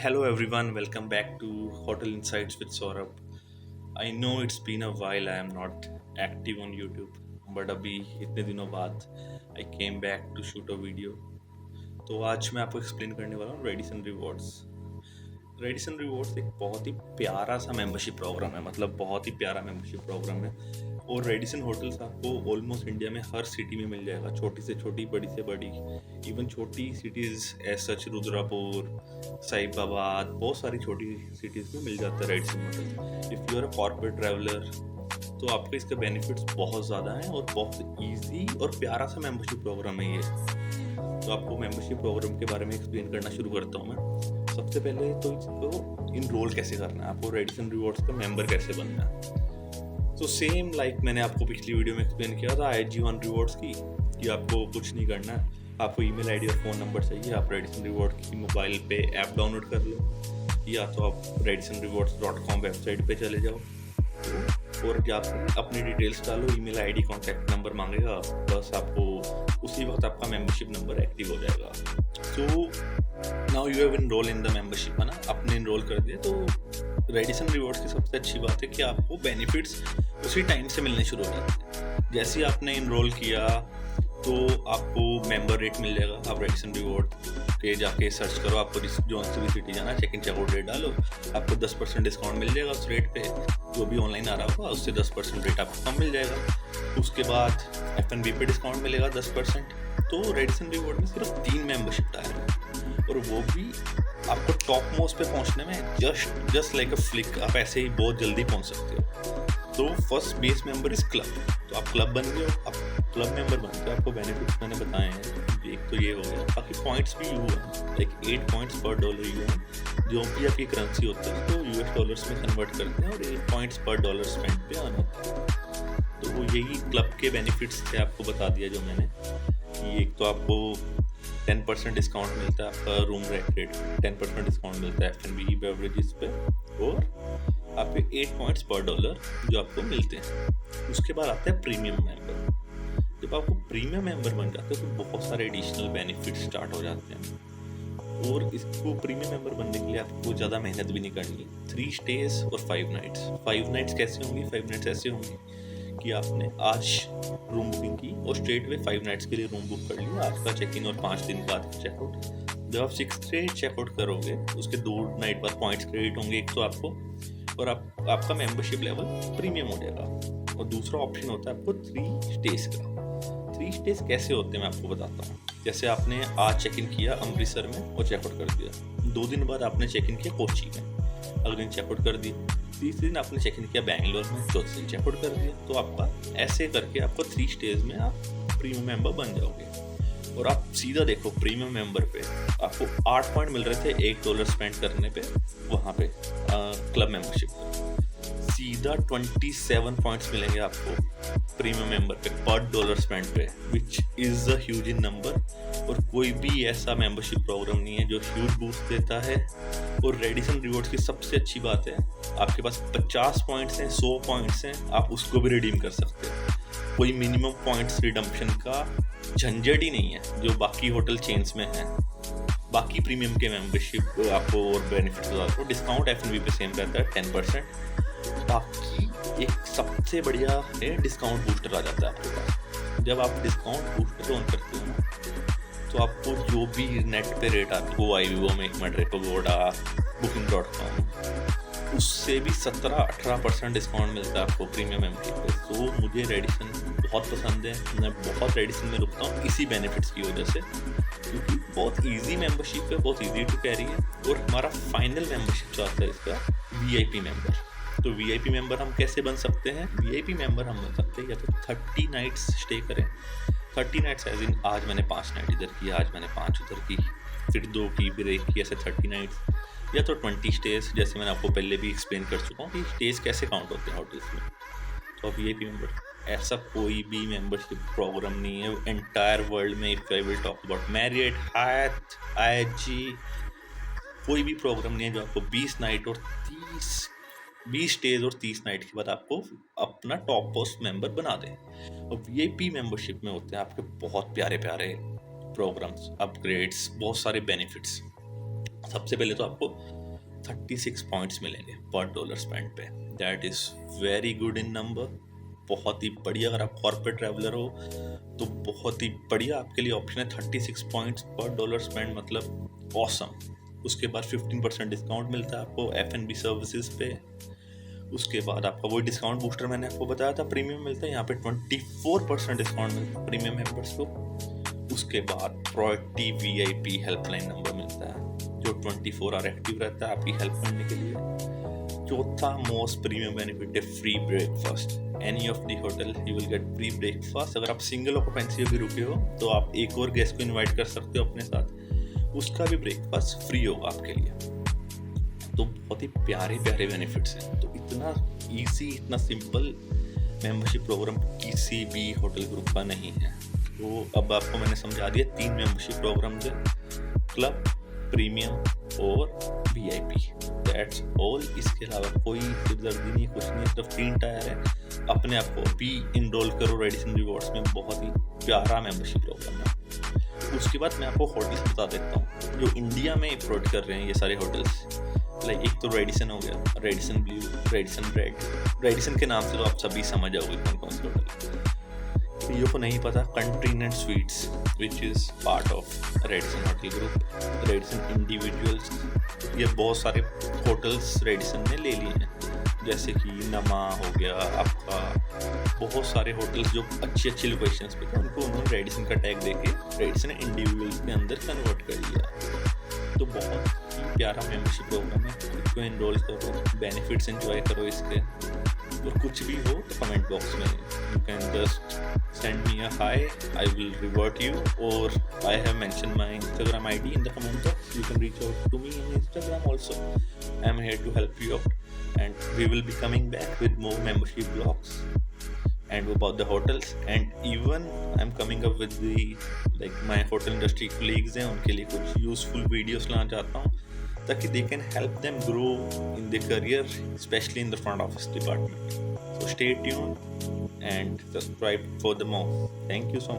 hello everyone. Welcome back to Hotel Insights with Saurabh. I know it's been a while. I am not active on YouTube, but अभी इतने दिनों बाद I came back to shoot a video. तो आज मैं आपको explain करने वाला हूँ रेडिसन रिवॉर्ड्स। रेडिसन रिवॉर्ड्स एक बहुत ही प्यारा सा मेंबरशिप प्रोग्राम है, मतलब बहुत ही प्यारा मेंबरशिप प्रोग्राम है। और रेडिसन होटल्स आपको ऑलमोस्ट इंडिया में हर सिटी में मिल जाएगा, छोटी से छोटी, बड़ी से बड़ी। इवन छोटी cities as such Rudrapur, Sahibabad, बहुत सारी छोटी सिटीज़ में मिल जाता है Radisson hotel. If you are a corporate traveller तो आपके इसके बेनिफिट्स बहुत ज़्यादा हैं और बहुत ईजी और प्यारा सा मेंबरशिप प्रोग्राम है ये। तो आपको मेंबरशिप प्रोग्राम के बारे में एक्सप्लेन करना शुरू करता हूँ मैं। सबसे पहले तो इसको इनरोल कैसे करना है, आपको रेडिसन रिवॉर्ड्स का मेंबर कैसे बनना है। तो सेम लाइक मैंने आपको पिछली वीडियो में एक्सप्लेन किया था IG1 रिवॉर्ड्स की, कि आपको कुछ नहीं करना है, आपको ईमेल आईडी और फ़ोन नंबर चाहिए। आप रेडिसन रिवॉर्ड की मोबाइल पे ऐप डाउनलोड कर लो, या तो आप redisanrewards.com वेबसाइट पे चले जाओ और आप अपनी डिटेल्स डालो, ईमेल आईडी, कॉन्टैक्ट नंबर मांगेगा, बस आपको उसी वक्त आपका मेंबरशिप नंबर एक्टिव हो जाएगा। So now you have enrol in the membership, है ना, आपने इनरोल कर दिया। तो रेडिसन रिवॉर्ड्स की सबसे अच्छी बात है कि आपको बेनिफिट्स उसी टाइम से मिलने शुरू हो जाते हैं। जैसे ही आपने इनरोल किया तो आपको मेंबर रेट मिल जाएगा। आप रेडिसन रिवॉर्ड के जाके सर्च करो, आपको जो सी भी सिटी जाना, चेक इन चेकआउट रेट डालो, आपको 10% डिस्काउंट मिल जाएगा उस रेट पे। जो भी ऑनलाइन आ रहा होगा उससे 10% रेट आपको कम मिल जाएगा। उसके बाद F&B पे डिस्काउंट मिलेगा 10%। तो रेडिसन रिवॉर्ड में सिर्फ 3 मेंबरशिप टायर है, और वो भी आपको टॉप मोस्ट पे पहुंचने में जस्ट लाइक अ फ्लिक, आप ऐसे ही बहुत जल्दी पहुंच सकते हो। तो first base member is club. तो आप क्लब बन गए हो, आप क्लब मेंबर बन के आपको बेनिफिट्स मैंने बताए हैं। एक तो ये हो गया, बाकी पॉइंट्स भी यू है, लाइक 8 पॉइंट्स पर डॉलर यू है, जो भी आपकी करेंसी होती है तो US डॉलर्स में कन्वर्ट करते हैं, और 8 पॉइंट्स पर डॉलर स्पेंड पे आना होता है। तो वो यही क्लब के बेनिफिट्स थे, आपको बता दिया जो मैंने, कि एक तो आपको 10% डिस्काउंट मिलता है आपका रूम रेट 10% डिस्काउंट मिलता है F&B बेवरेजेस पे, और आपके 8 पॉइंट्स पर डॉलर जो आपको मिलते हैं। उसके बाद आता है प्रीमियम मेंबर। जब आपको प्रीमियम मेंबर बन जाते हो तो बहुत सारे एडिशनल बेनिफिट स्टार्ट हो जाते हैं, और इसको प्रीमियम मेंबर बनने के लिए आपको ज़्यादा मेहनत भी नहीं करनी। 3 स्टेज और 5 नाइट्स। 5 नाइट्स कैसे होंगी? 5 नाइट्स ऐसे होंगी कि आपने आज रूम बुकिंग की और स्ट्रेट वे 5 नाइट्स के लिए रूम बुक कर लिया, आज का चेक इन और 5 दिन बाद चेकआउट। जब आप 6th डे चेकआउट करोगे उसके 2 नाइट बाद पॉइंट्स क्रेडिट होंगे एक तो आपको, और आपका मेंबरशिप लेवल प्रीमियम हो जाएगा। और दूसरा ऑप्शन होता है आपको 3 स्टेज का। 3 स्टेज कैसे होते हैं मैं आपको बताता हूँ। जैसे आपने आज चेक इन किया अमृतसर में और चेकआउट कर दिया, 2 दिन बाद आपने चेक इन किया कोची में, अगले दिन चेकआउट कर दिया, तीसरे दिन आपने चेक इन किया बैंगलोर में, चौथे दिन चेकआउट कर दिया। तो आपका ऐसे करके आपको 3 स्टेज में आप प्रीमियम मेंबर बन जाओगे। और आप सीधा देखो, प्रीमियम मेंबर पे आपको 8 पॉइंट मिल रहे थे $1 स्पेंड करने पे, वहाँ पे क्लब मेंबरशिप पे सीधा 27 पॉइंट्स मिलेंगे आपको प्रीमियम मेंबर पे पर डॉलर स्पेंड पे, which is a huge in number. और कोई भी ऐसा मेंबरशिप प्रोग्राम नहीं है जो ह्यूज बूस्ट देता है। और रेडिसन रिवॉर्ड्स की सबसे अच्छी बात है, आपके पास 50 पॉइंट्स हैं, 100 पॉइंट्स हैं, आप उसको भी रिडीम कर सकते हो। कोई मिनिमम पॉइंट्स रिडम्पशन का झंझट ही नहीं है जो बाकी होटल चेन्स में है। बाकी प्रीमियम के मेंबरशिप आपको और बेनिफिट्स बताता हूँ। डिस्काउंट F&B पे सेम रहता है 10%। बाकी एक सबसे बढ़िया है, डिस्काउंट बूस्टर आ जाता है आपके पास। जब आप डिस्काउंट बूस्टर ऑन करते हो तो आपको जो भी नेट पे रेट आपको IVO में, रेपोगोडा, booking.com, उससे भी 17-18% डिस्काउंट मिलता है आपको प्रीमियम मेंबरशिप पे। तो मुझे रेडिसन बहुत पसंद है, मैं बहुत रेडिसन में रुकता हूँ इसी बेनिफिट्स की वजह से, क्योंकि बहुत इजी मेंबरशिप है, बहुत इजी टू कैरी है। और हमारा फाइनल मेंबरशिप जो आता है इसका VIP मेंबर। तो VIP मेंबर हम कैसे बन सकते हैं? VIP मेंबर हम बन सकते हैं या तो 30 नाइट्स स्टे करें। 30 नाइट्स एज इन आज मैंने 5 नाइट इधर की, आज मैंने 5 उधर की, फिर 2 की, फिर 1 की, ऐसे 30 नाइट्स। या तो 20 स्टेज, जैसे मैंने आपको पहले भी एक्सप्लेन कर चुका हूँ कि स्टेज कैसे काउंट होते हैं होटल्स में। तो VIP मेंबर ऐसा कोई भी मेंबरशिप प्रोग्राम नहीं है एंटायर वर्ल्ड में। If I will talk about Marriott, Hyatt, IHG, कोई भी प्रोग्राम नहीं है जो आपको 20 डेज और 30 नाइट के बाद आपको अपना टॉप पोस्ट मेंबर बना दे। और VIP मेंबरशिप में होते हैं आपके बहुत प्यारे प्यारे प्रोग्राम्स, अपग्रेड्स, बहुत सारे बेनिफिट्स। सबसे पहले तो आपको 36 पॉइंट्स मिलेंगे पर डॉलर स्पेंड पे। That is very good in number, बहुत ही बढ़िया। अगर आप कॉर्पोरेट ट्रैवलर हो तो बहुत ही बढ़िया आपके लिए ऑप्शन है। 36 पॉइंट्स पर डॉलर स्पेंड मतलब ऑसम। उसके बाद 15% डिस्काउंट मिलता है आपको F&B सर्विसेज पे। उसके बाद आपका वही डिस्काउंट बूस्टर मैंने आपको बताया था प्रीमियम मिलता है, यहाँ पे 24% डिस्काउंट मिलता है प्रीमियम मेंबर्स को। उसके बाद प्रायोरिटी VIP हेल्पलाइन नंबर मिलता है जो 24 आवर एक्टिव रहता है आपकी हेल्प करने के लिए। चौथा मोस्ट प्रीमियम बेनिफिट है free breakfast. Any of the hotel you will get free breakfast. अगर आप सिंगल ऑक्यूपेंसी भी रुके हो तो आप एक और गेस्ट को इनवाइट कर सकते हो अपने साथ, उसका भी ब्रेकफास्ट फ्री होगा आपके लिए। तो बहुत ही प्यारे प्यारे बेनिफिट्स हैं। तो इतना इजी, इतना सिंपल मेंबरशिप प्रोग्राम किसी भी होटल ग्रुप का नहीं है। तो अब आपको मैंने समझा दिया 3 मेंबरशिप प्रोग्राम है, क्लब, प्रीमियम और VIP। That's all. इसके अलावा कोई सिरदर्दी नहीं, कुछ नहीं, सिर्फ 3 टायर है। अपने आप को भी इनरोल करो रेडिसन रिवॉर्ड्स में, बहुत ही प्यारा मेंबरशिप प्रोग्राम है। उसके बाद मैं आपको होटल्स बता देता हूँ जो इंडिया में प्रोवाइड कर रहे हैं ये सारे होटल्स। लाइक एक तो रेडिसन हो गया, Radisson Blu, Radisson red. Radisson के नाम से तो आप सभी समझ जाओगे कौन कौन से होटल। ये को नहीं पता, country in and sweets which is part of Radisson hotel group. Radisson individuals, ये बहुत सारे होटल्स रेडिसन ने ले लिए हैं, जैसे कि नमा हो गया आपका। बहुत सारे होटल्स जो अच्छी अच्छी लोकेशंस पे थे उनको उन्होंने रेडिसन का टैग देके रेडिसन इंडिविजुअल्स के अंदर कन्वर्ट कर लिया। तो बहुत ही प्यारा मेंबरशिप प्रोग्राम है, इसको इनरोल करो, बेनिफिट्स एंजॉय करो इसके। और कुछ भी हो तो कमेंट बॉक्स में you can just send me a hi, I will revert you, or I have mentioned my Instagram ID in the comment box. You can reach out to me on Instagram also. I am here to help you out, and we will be coming back with more membership blogs and about the hotels, and even I'm coming up with the my hotel industry colleagues हैं, उनके लिए कुछ useful videos लाना चाहता हूँ ताकि they can help them grow in their career, especially in the front office department. So stay tuned and subscribe for the more. Thank you so much.